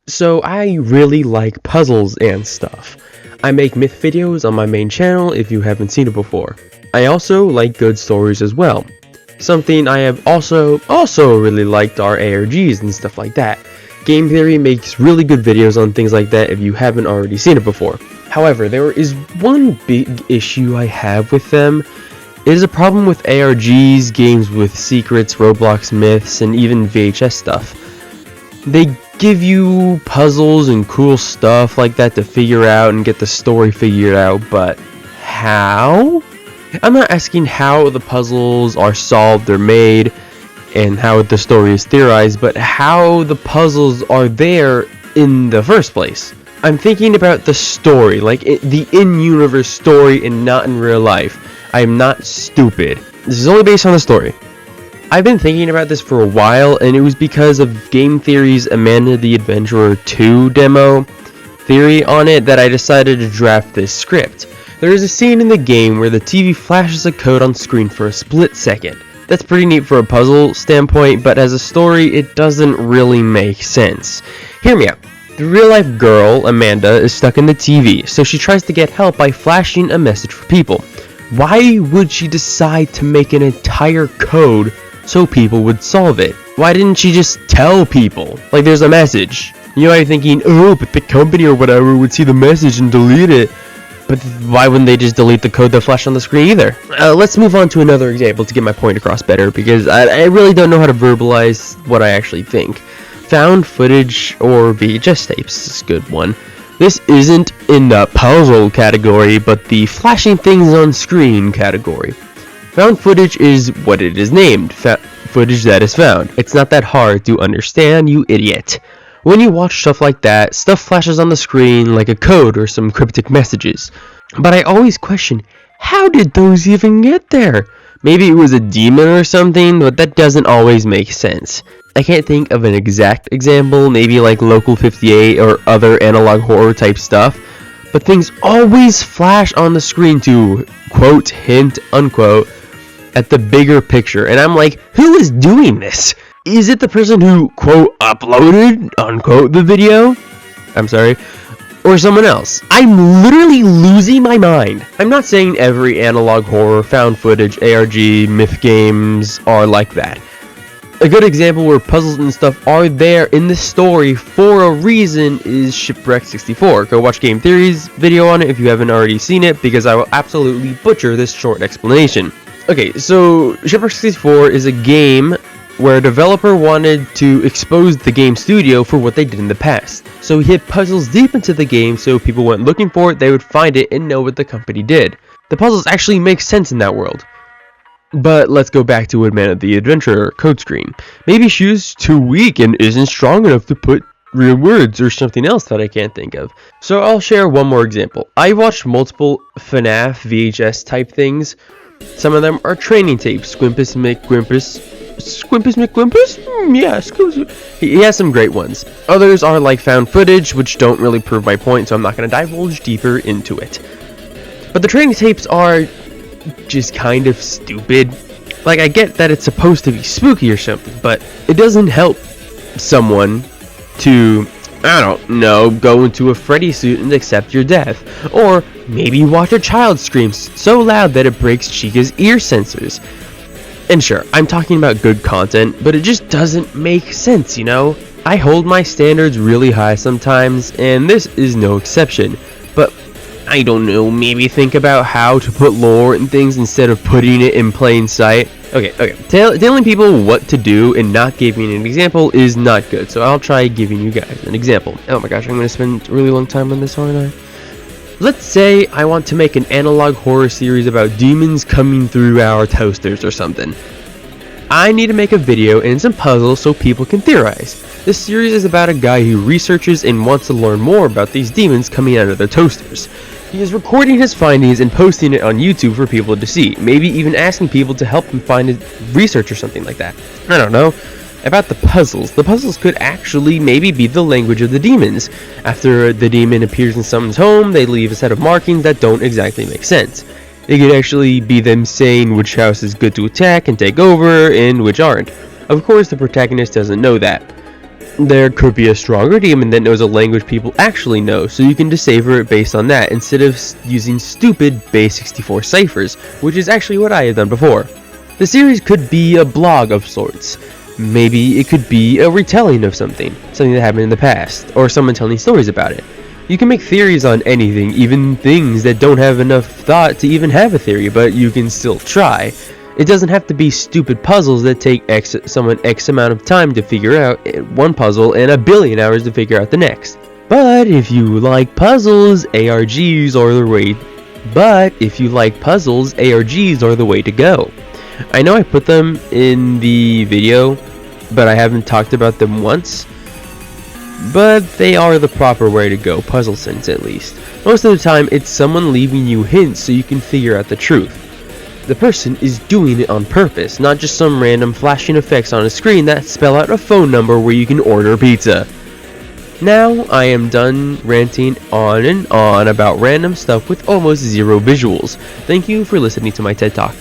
So I really like puzzles and stuff. I make myth videos on my main channel if you haven't seen it before. I also like good stories as well. Something I have also really liked are ARGs and stuff like that. Game Theory makes really good videos on things like that if you haven't already seen it before. However, there is one big issue I have with them. It is a problem with ARGs, games with secrets, Roblox myths, and even VHS stuff. They give you puzzles and cool stuff like that to figure out and get the story figured out, but how? I'm not asking how the puzzles are solved or made and how the story is theorized, but how the puzzles are there in the first place. I'm thinking about the story, like the in-universe story and not in real life. I am not stupid. This is only based on the story. I've been thinking about this for a while, and it was because of Game Theory's Amanda the Adventurer 2 demo theory on it that I decided to draft this script. There is a scene in the game where the TV flashes a code on screen for a split second. That's pretty neat for a puzzle standpoint, but as a story, it doesn't really make sense. Hear me out. The real-life girl, Amanda, is stuck in the TV, so she tries to get help by flashing a message for people. Why would she decide to make an entire code so people would solve it? Why didn't she just tell people? Like, there's a message. You know, I'm thinking, oh, but the company or whatever would see the message and delete it. But why wouldn't they just delete the code that flashed on the screen either? Let's move on to another example to get my point across better, because I really don't know how to verbalize what I actually think. Found footage or VHS tapes is a good one. This isn't in the puzzle category, but the flashing things on screen category. Found footage is what it is named, footage that is found. It's not that hard to understand, you idiot. When you watch stuff like that, stuff flashes on the screen like a code or some cryptic messages. But I always question, how did those even get there? Maybe it was a demon or something, but that doesn't always make sense. I can't think of an exact example, maybe like Local 58 or other analog horror type stuff, but things always flash on the screen to, quote, hint, unquote, at the bigger picture, and I'm like, who is doing this? Is it the person who, quote, uploaded, unquote, the video? I'm sorry. Or someone else? I'm literally losing my mind. I'm not saying every analog horror, found footage, ARG, myth games are like that. A good example where puzzles and stuff are there in the story for a reason is Shipwreck 64. Go watch Game Theory's video on it if you haven't already seen it, because I will absolutely butcher this short explanation. Okay, so Shipwreck 64 is a game where a developer wanted to expose the game studio for what they did in the past. So he had puzzles deep into the game, so if people went looking for it, they would find it and know what the company did. The puzzles actually make sense in that world. But let's go back to Amanda the Adventurer code screen. Maybe she was too weak and isn't strong enough to put real words or something else that I can't think of. So I'll share one more example. I watched multiple FNAF VHS type things. Some of them are training tapes. Squimpus McGrimpus. Yeah, he has some great ones. Others are like found footage, which don't really prove my point, so I'm not going to divulge deeper into it. But the training tapes are just kind of stupid. Like, I get that it's supposed to be spooky or something, but it doesn't help someone to, I don't know, go into a Freddy suit and accept your death. Or maybe watch a child scream so loud that it breaks Chica's ear sensors. And sure, I'm talking about good content, but it just doesn't make sense, you know? I hold my standards really high sometimes, and this is no exception. But I don't know, maybe think about how to put lore and things instead of putting it in plain sight. Okay. Telling people what to do and not giving an example is not good, so I'll try giving you guys an example. Oh my gosh, I'm going to spend a really long time on this, aren't I? Let's say I want to make an analog horror series about demons coming through our toasters or something. I need to make a video and some puzzles so people can theorize. This series is about a guy who researches and wants to learn more about these demons coming out of their toasters. He is recording his findings and posting it on YouTube for people to see, maybe even asking people to help him find his research or something like that. I don't know. About the puzzles could actually maybe be the language of the demons. After the demon appears in someone's home, they leave a set of markings that don't exactly make sense. It could actually be them saying which house is good to attack and take over, and which aren't. Of course, the protagonist doesn't know that. There could be a stronger demon that knows a language people actually know, so you can decipher it based on that instead of using stupid base64 ciphers, which is actually what I have done before. The series could be a blog of sorts. Maybe it could be a retelling of something that happened in the past, or someone telling stories about it. You can make theories on anything, even things that don't have enough thought to even have a theory, but you can still try. It doesn't have to be stupid puzzles that take someone X amount of time to figure out one puzzle and a billion hours to figure out the next. But if you like puzzles, ARGs are the way to go. I know I put them in the video, but I haven't talked about them once. But they are the proper way to go, puzzle sense at least. Most of the time, it's someone leaving you hints so you can figure out the truth. The person is doing it on purpose, not just some random flashing effects on a screen that spell out a phone number where you can order pizza. Now, I am done ranting on and on about random stuff with almost zero visuals. Thank you for listening to my TED Talk.